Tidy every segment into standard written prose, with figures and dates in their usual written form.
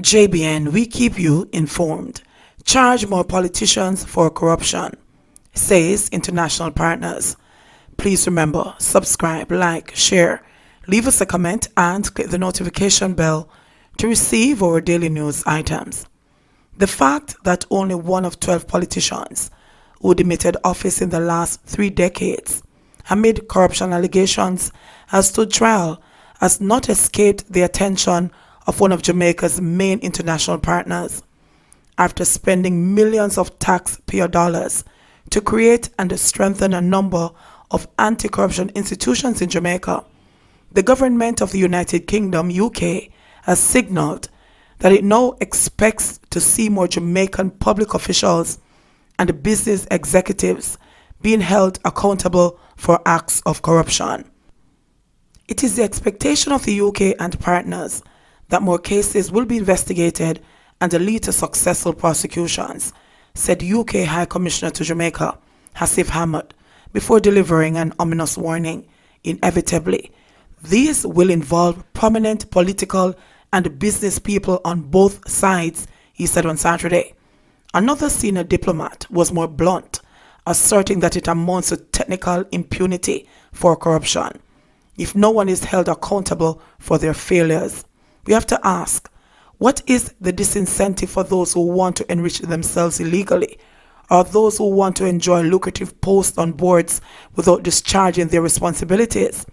JBN, we keep you informed. Charge more politicians for corruption, says international partners. Please remember, subscribe, like, share, leave us a comment and click the notification bell to receive our daily news items. The fact that only one of 12 politicians who demitted office in the last 3 decades amid corruption allegations has stood trial has not escaped the attention of one of Jamaica's main international partners. After spending millions of taxpayer dollars to create and strengthen a number of anti-corruption institutions in Jamaica, the government of the United Kingdom, UK, has signaled that it now expects to see more Jamaican public officials and business executives being held accountable for acts of corruption. It is the expectation of the UK and partners that more cases will be investigated and lead to successful prosecutions, said UK High Commissioner to Jamaica, Hasif Hamad, before delivering an ominous warning. Inevitably, these will involve prominent political and business people on both sides, he said on Saturday. Another senior diplomat was more blunt, asserting that it amounts to technical impunity for corruption. If no one is held accountable for their failures, we have to ask, what is the disincentive for those who want to enrich themselves illegally, or those who want to enjoy lucrative posts on boards without discharging their responsibilities?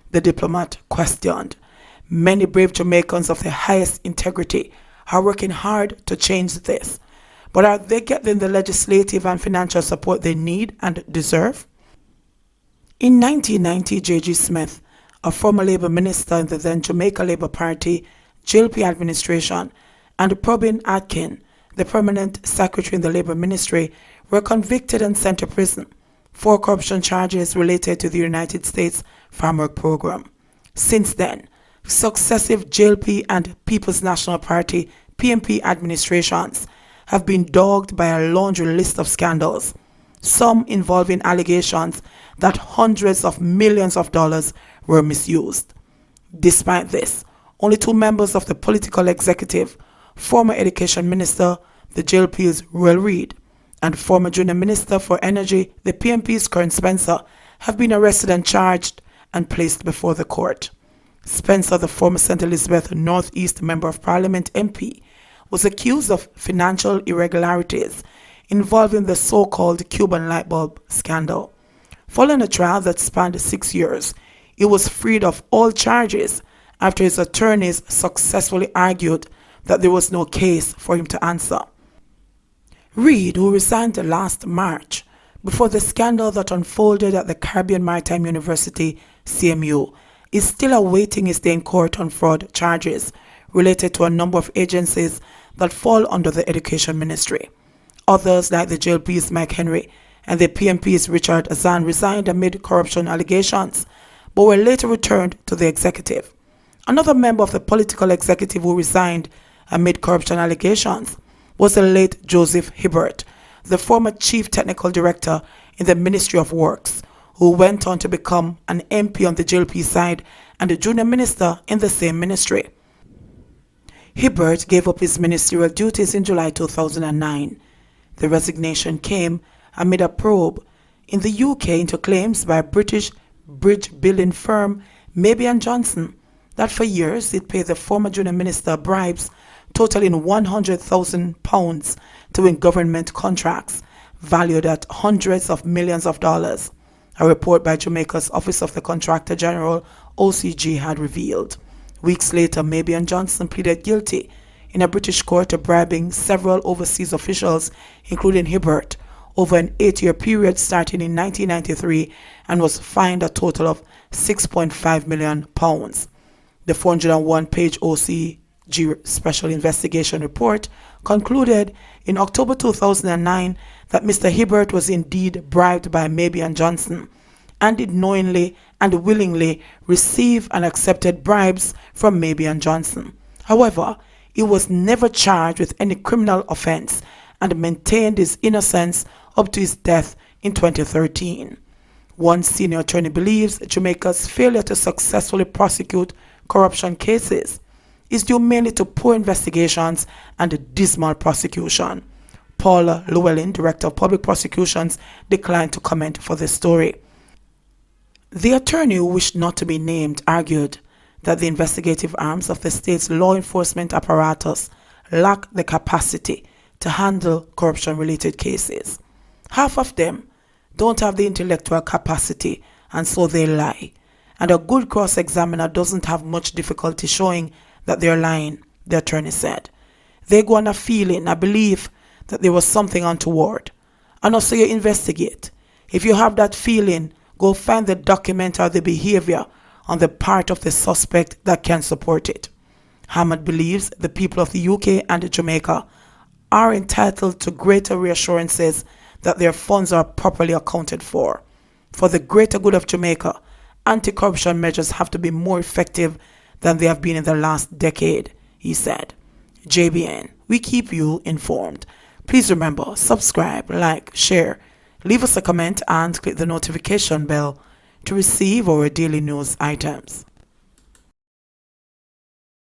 The diplomat questioned. Many brave Jamaicans of the highest integrity are working hard to change this, but are they getting the legislative and financial support they need and deserve? In 1990, J.G. Smith, a former Labour minister in the then Jamaica Labour Party JLP administration, and Probin Atkin, the permanent secretary in the Labour Ministry, were convicted and sent to prison for corruption charges related to the United States Farm Work Program. Since then, successive JLP and People's National Party PNP administrations have been dogged by a laundry list of scandals, some involving allegations that hundreds of millions of dollars were misused. Despite this, only 2 members of the political executive, former Education Minister, the JLP's Royal Reid, and former Junior Minister for Energy, the PNP's Karen Spencer, have been arrested and charged and placed before the court. Spencer, the former St. Elizabeth North East Member of Parliament MP, was accused of financial irregularities involving the so-called Cuban light bulb scandal. Following a trial that spanned 6 years, he was freed of all charges after his attorneys successfully argued that there was no case for him to answer. Reid, who resigned last March before the scandal that unfolded at the Caribbean Maritime University, CMU, is still awaiting his day in court on fraud charges related to a number of agencies that fall under the Education Ministry. Others, like the JLP's Mike Henry and the PNP's Richard Azan, resigned amid corruption allegations, but were later returned to the executive. Another member of the political executive who resigned amid corruption allegations was the late Joseph Hibbert, the former chief technical director in the Ministry of Works, who went on to become an MP on the JLP side and a junior minister in the same ministry. Hibbert gave up his ministerial duties in July 2009. The resignation came amid a probe in the UK into claims by a British bridge building firm, Mabey and Johnson, that for years it paid the former junior minister bribes totaling £100,000 to win government contracts valued at hundreds of millions of dollars, a report by Jamaica's Office of the Contractor General, OCG, had revealed. Weeks later, Mabey and Johnson pleaded guilty in a British court to bribing several overseas officials, including Hibbert, over an 8-year period starting in 1993, and was fined a total of £6.5 million. The 401-page OCG Special Investigation Report concluded in October 2009 that Mr. Hibbert was indeed bribed by Mabey and Johnson and did knowingly and willingly receive and accepted bribes from Mabey and Johnson. However, he was never charged with any criminal offense and maintained his innocence up to his death in 2013. One senior attorney believes Jamaica's failure to successfully prosecute corruption cases is due mainly to poor investigations and a dismal prosecution. Paula Llewellyn, Director of Public Prosecutions, declined to comment for the story. The attorney, who wished not to be named, argued that the investigative arms of the state's law enforcement apparatus lack the capacity to handle corruption-related cases. Half of them don't have the intellectual capacity, and so they lie. And a good cross-examiner doesn't have much difficulty showing that they're lying, the attorney said. They go on a feeling, a belief that there was something untoward. And also you investigate. If you have that feeling, go find the document or the behavior on the part of the suspect that can support it. Hamad believes the people of the UK and Jamaica are entitled to greater reassurances that their funds are properly accounted for. For the greater good of Jamaica, anti-corruption measures have to be more effective than they have been in the last decade, he said. JBN, we keep you informed. Please remember, subscribe, like, share, leave us a comment and click the notification bell to receive our daily news items.